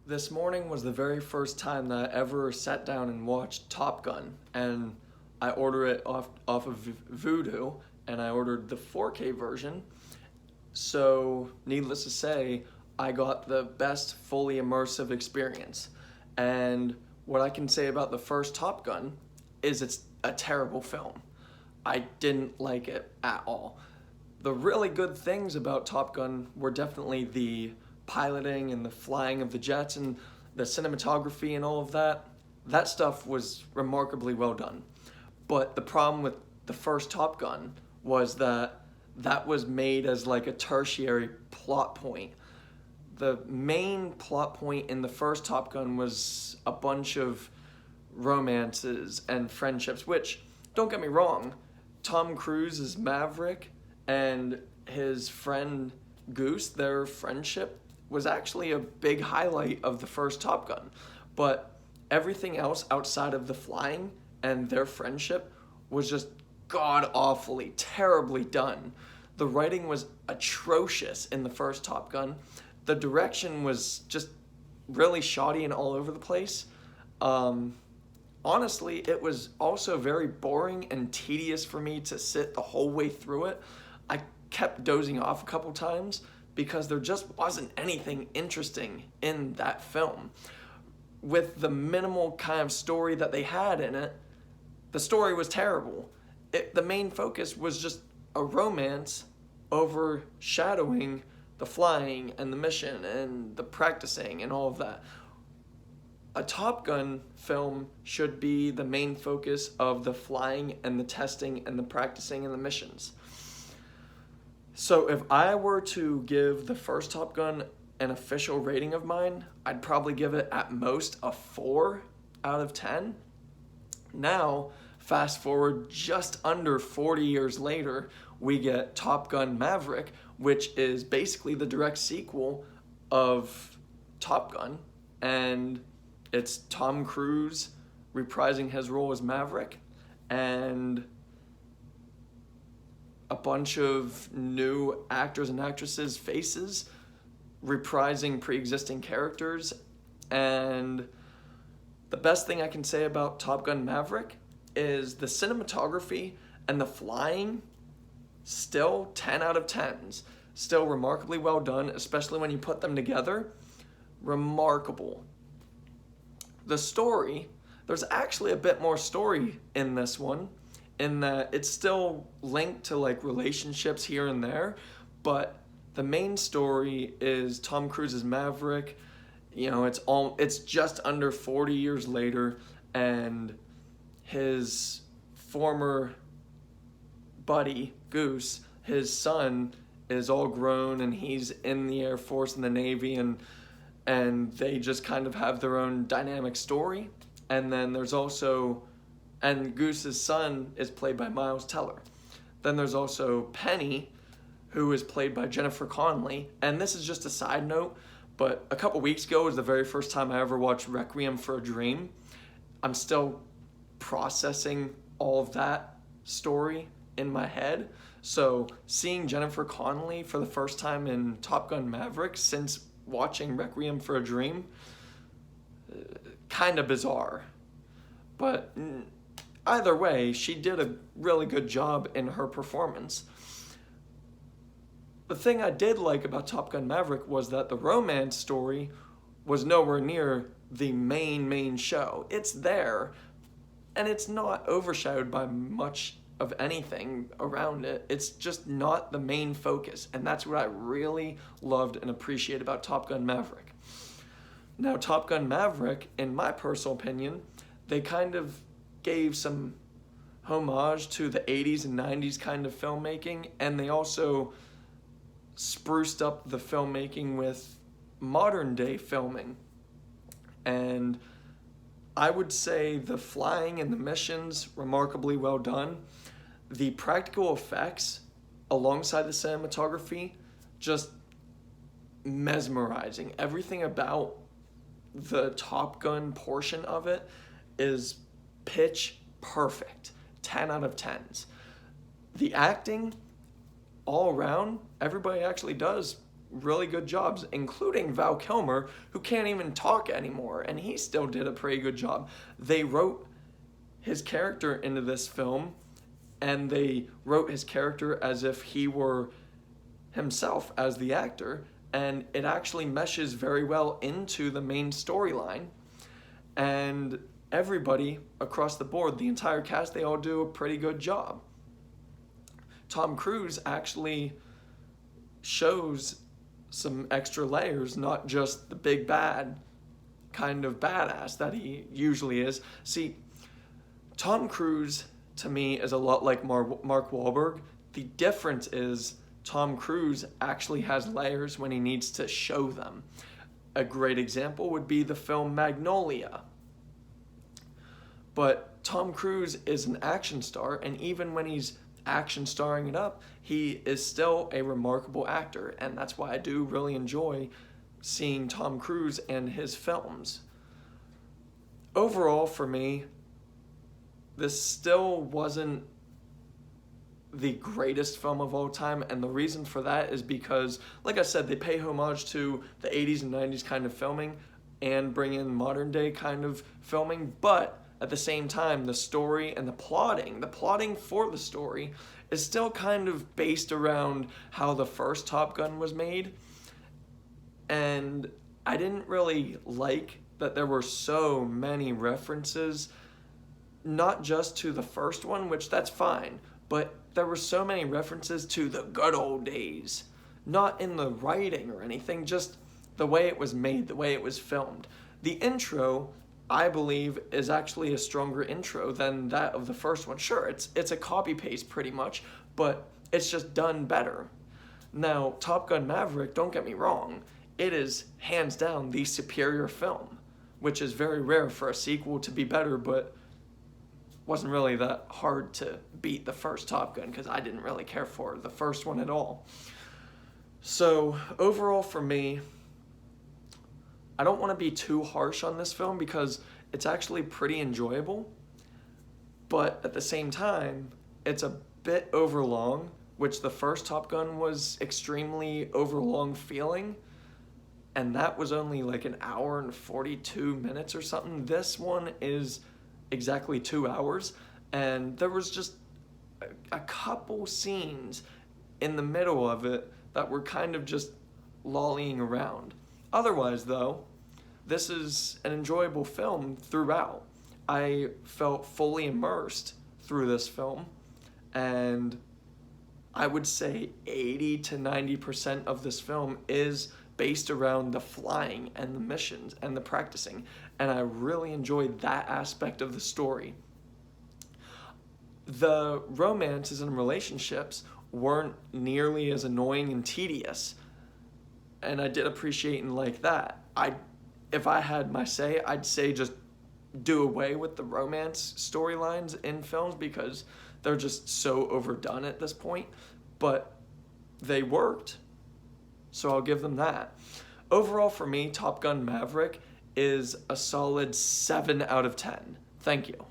This morning was the very first time that I ever sat down and watched Top Gun, and I ordered it off of Vudu, and I ordered the 4K version. So, needless to say, I got the best fully immersive experience. And what I can say about the first Top Gun is it's a terrible film. I didn't like it at all. The really good things about Top Gun were definitely the piloting and the flying of the jets and the cinematography and all of that. That stuff was remarkably well done. But the problem with the first Top Gun was that that was made as like a tertiary plot point. The main plot point in the first Top Gun was a bunch of romances and friendships, which, don't get me wrong, Tom Cruise is Maverick and his friend Goose, their friendship was actually a big highlight of the first Top Gun. But everything else outside of the flying and their friendship was just god awfully, terribly done. The writing was atrocious in the first Top Gun. The direction was just really shoddy and all over the place. Honestly, it was also very boring and tedious for me to sit the whole way through it. I kept dozing off a couple times because there just wasn't anything interesting in that film. With the minimal kind of story that they had in it, the story was terrible. The main focus was just a romance overshadowing the flying and the mission and the practicing and all of that. A Top Gun film should be the main focus of the flying and the testing and the practicing and the missions. So if I were to give the first Top Gun an official rating of mine, I'd probably give it at most a 4 out of 10. Now, fast forward just under 40 years later, we get Top Gun Maverick, which is basically the direct sequel of Top Gun, and it's Tom Cruise reprising his role as Maverick, and a bunch of new actors and actresses' faces reprising pre-existing characters. And the best thing I can say about Top Gun Maverick is the cinematography and the flying, still 10 out of 10s. Still remarkably well done, especially when you put them together. Remarkable. The story, there's actually a bit more story in this one, in that it's still linked to like relationships here and there, but the main story is Tom Cruise's Maverick. You know, it's just under 40 years later, and his former buddy Goose, his son, is all grown and he's in the Air Force and the Navy, and they just kind of have their own dynamic story. And then there's also, and Goose's son is played by Miles Teller. Then there's also Penny, who is played by Jennifer Connelly. And this is just a side note, but a couple weeks ago was the very first time I ever watched Requiem for a Dream. I'm still processing all of that story in my head. So seeing Jennifer Connelly for the first time in Top Gun Maverick since watching Requiem for a Dream, kind of bizarre. But either way, she did a really good job in her performance. The thing I did like about Top Gun Maverick was that the romance story was nowhere near the main show. It's there, and it's not overshadowed by much of anything around it. It's just not the main focus, and that's what I really loved and appreciated about Top Gun Maverick. Now, Top Gun Maverick, in my personal opinion, they kind of gave some homage to the 80s and 90s kind of filmmaking, and they also spruced up the filmmaking with modern day filming. And I would say the flying and the missions, remarkably well done. The practical effects alongside the cinematography, just mesmerizing. Everything about the Top Gun portion of it is pitch perfect. 10 out of 10s. The acting, all around, everybody actually does really good jobs, including Val Kilmer, who can't even talk anymore, and he still did a pretty good job. They wrote his character into this film, and they wrote his character as if he were himself as the actor, and it actually meshes very well into the main storyline. And everybody across the board, the entire cast, they all do a pretty good job. Tom Cruise actually shows some extra layers, not just the big bad kind of badass that he usually is. See, Tom Cruise to me is a lot like Mark Wahlberg. The difference is Tom Cruise actually has layers when he needs to show them. A great example would be the film Magnolia. But Tom Cruise is an action star, and even when he's action starring it up, he is still a remarkable actor, and that's why I do really enjoy seeing Tom Cruise and his films. Overall, for me, this still wasn't the greatest film of all time, and the reason for that is because, like I said, they pay homage to the 80s and 90s kind of filming and bring in modern day kind of filming, but at the same time, the story and the plotting for the story is still kind of based around how the first Top Gun was made. And I didn't really like that there were so many references, not just to the first one, which that's fine, but there were so many references to the good old days. Not in the writing or anything, just the way it was made, the way it was filmed. The intro, I believe, is actually a stronger intro than that of the first one. Sure, it's a copy-paste pretty much, but it's just done better. Now, Top Gun Maverick, don't get me wrong, it is hands down the superior film, which is very rare for a sequel to be better, but wasn't really that hard to beat the first Top Gun because I didn't really care for the first one at all. So, overall for me, I don't want to be too harsh on this film because it's actually pretty enjoyable, but at the same time, it's a bit overlong, which the first Top Gun was extremely overlong feeling, and that was only like an hour and 42 minutes or something. This one is exactly 2 hours, and there was just a couple scenes in the middle of it that were kind of just lollying around. Otherwise, though, this is an enjoyable film throughout. I felt fully immersed through this film, and I would say 80 to 90% of this film is based around the flying and the missions and the practicing, and I really enjoyed that aspect of the story. The romances and relationships weren't nearly as annoying and tedious, and I did appreciate and like that. If I had my say, I'd say just do away with the romance storylines in films because they're just so overdone at this point, but they worked, so I'll give them that. Overall for me, Top Gun Maverick is a solid 7 out of 10. Thank you.